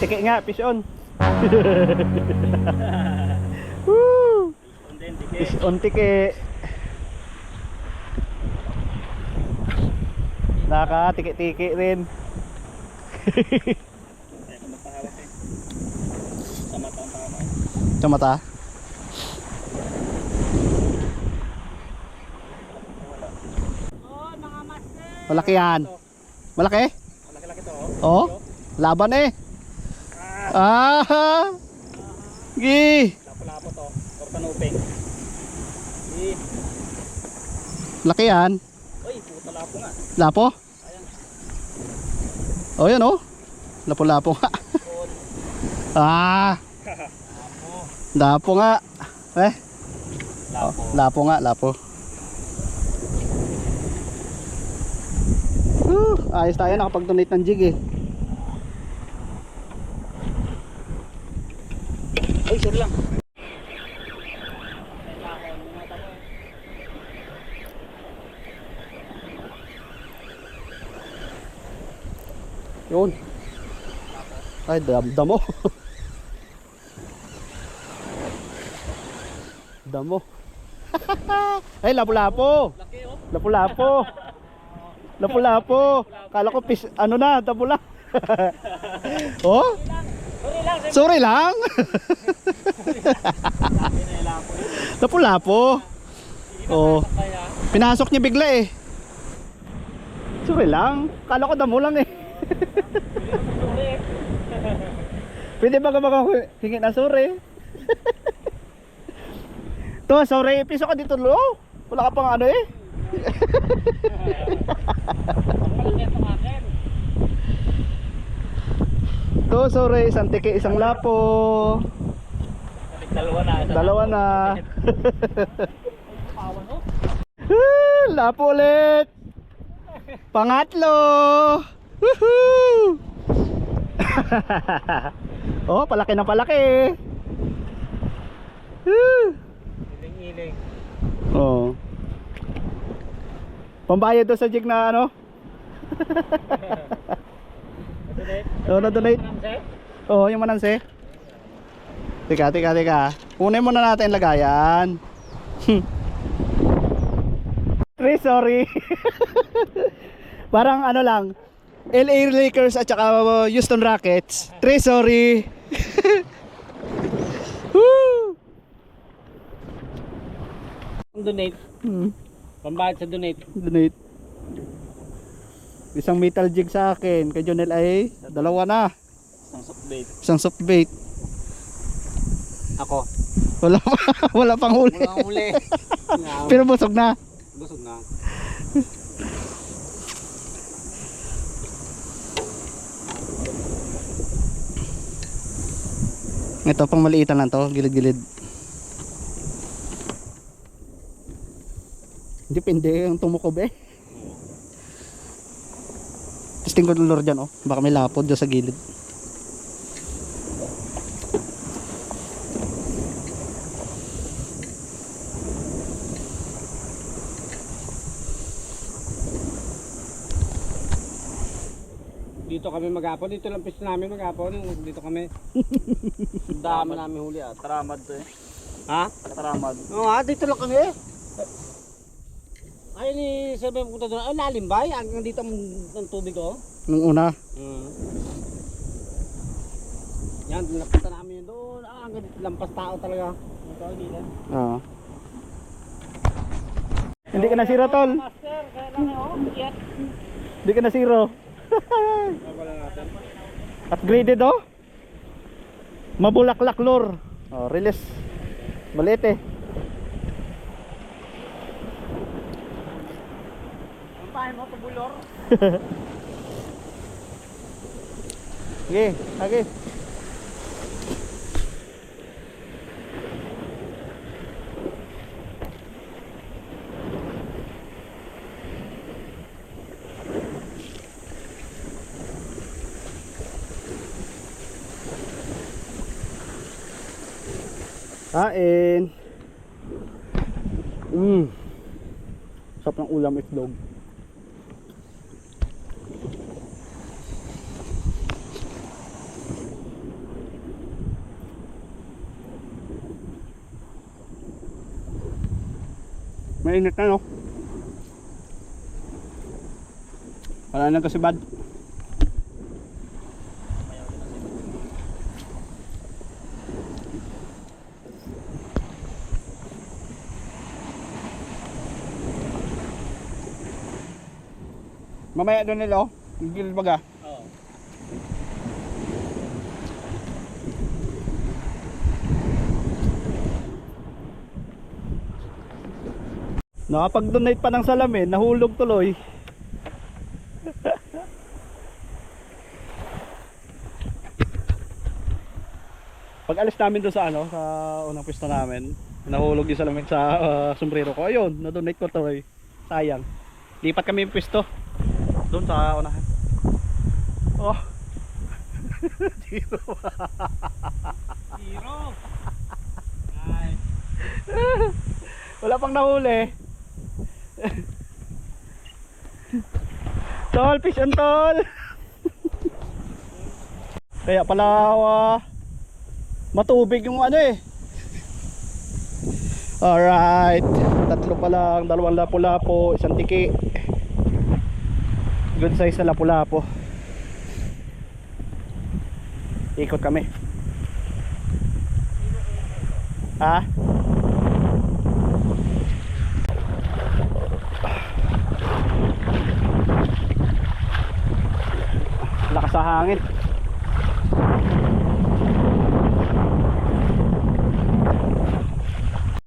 Tiki nga, fish on. Woo! Fish on tiki. Nakaka-tiki-tiki rin. Sa mata. Malaki yan. Malaki? Malaki-laki to. Oh, laban eh. Ah. Gi. Lapo-lapo to. Or kanuping. Laki yan. Uy, puta lapo nga. Lapo? Ayan. Oh, yan oh. Lapo-lapo nga. Ah. Lapo nga. Eh. Lapo. Oh, lapo nga, lapo. Ayos tayo, nakapag-donate ng jig eh. Uy, sorry lang. Yun. Ay, damo. Damo. Ay, lapo-lapo. Laki oh. Lapo-lapo. Lapo-lapo. Kala ko ano na, damo lang. Oh? Sorry lang. Sorry lang. Lapo-lapo. Oh. Pinasok niya bigla eh. Sorry lang. Kala ko damo lang eh. Pwede ba ka hingi na sorry? To, sorry, piso ka dito lo. Wala ka pang ano eh. To, sorry, isang tiki, isang lapo. Dalawa na. Dalawa na. Lapo ulit. Pangatlo. Woohoo! Oh, palaki na palaki. Iling-iling. Oh. Pambayad daw sa jig na ano? Oh, na-donate. Oh, yung mananse. Teka. Kunin muna natin lagayan. Sorry. Parang ano lang. LA Lakers at saka Houston Rockets. Sorry. Woo! Donate. Pambayad sa donate. Donate. Isang metal jig sa akin. Kay Jonel ay dalawa na. Isang soft bait. Isang soft bait. Ako. Wala pang huli. Walang huli. Pero busog na. Busog na. Ito pang maliitan lang to, gilid-gilid. Depende yung tumukob eh. Testing ko ng lure dyan oh. Baka may lapod dyan sa gilid. Dito kami maghapon. Dito lang pista namin maghapon. Dito kami. Dami namin huli ah. Taramad to eh. Ha? Taramad. Oo nga, dito lang kami. Ay ni sabi mo doon. Ay lalim ba? Hanggang dito ang tubig oh. Nung una. Yan, napunta namin yun doon. Hanggang lampas tao talaga. Ito dito. Oo. Hindi ka na zero tol. Master, kaya lang oh. Yes. Hindi ka na zero. Wala natin. Upgraded oh. Mabulaklak lure. Oh, release. Maliit eh. Ang pahay mo, pabulor. Sige, lagi. Kain. Sarap ng ulam itlog. Mainit na, no? Wala na kasi bad. Mamaya doon nila, oh. Gigil baga. Oo. Nakapag-donate pa ng salamin, nahulog tuloy. Pag alis namin doon sa ano, sa unang pwesto namin, nahulog yung salamin sa sombrero ko. Ayun, na-donate ko tuloy. Sayang. Lipat kami yung pwesto. Doon sa unahan. Oh. Zero. Zero. Ay. Wala pang nahuli. Tol, fish on tol. Kaya pala matubig yung ano eh. Alright, tatlo pa lang, dalawang lapu-lapo, isang tiki. Good size na lapu-lapo. Ikot kami. Ha? Lakas sa hangin.